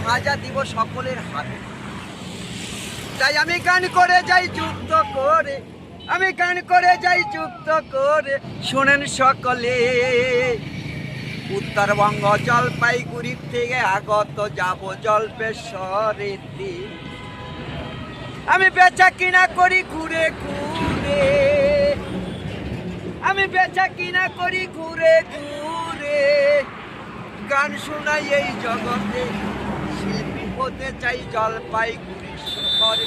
ভাজা দিব সকলের হাতে। তাই আমি গান করে যাই যুক্ত করে, আমি গান করে যাই যুক্ত করে, শোনেন সকলে। উত্তরবঙ্গ জলপাইগুড়ি থেকে আগত যাব জল্পেশ্বরেতে। আমি বেচা কিনা করি ঘুরে ঘুরে, আমি বেচা কিনা করি ঘুরে ঘুরে, গান শোনাই এই জগতে। শিল্পী হতে চাই জলপাইগুড়ি শহরে,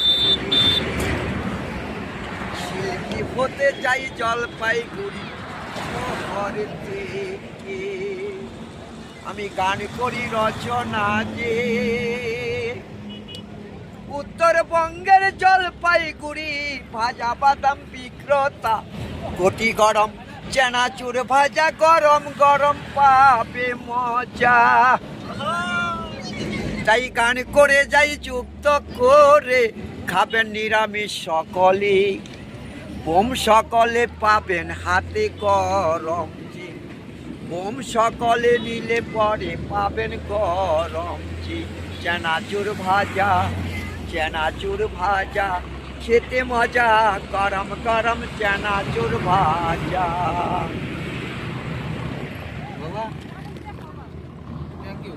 শিল্পী হতে চাই জলপাইগুড়ি শহরে থেকে। আমি গান করি রচনা যে উত্তরবঙ্গের জলপাইগুড়ি, ভাজা বাদাম বিক্রেতা ঘটি গরম চানাচুর ভাজা, গরম গরম পাবে মজা। তাই গান করে যাই যুক্ত করে, খাবেন নিরামিষ সকলে, বোম সকলে পাবেন হাতে গরম চিন, বোম সকলে নিলে পরে পাবেন গরম চিন। চানাচুর ভাজা, চানাচুর ভাজা খেতে মজা, গরম গরম চানাচুর ভাজা। বাবা থ্যাংক ইউ।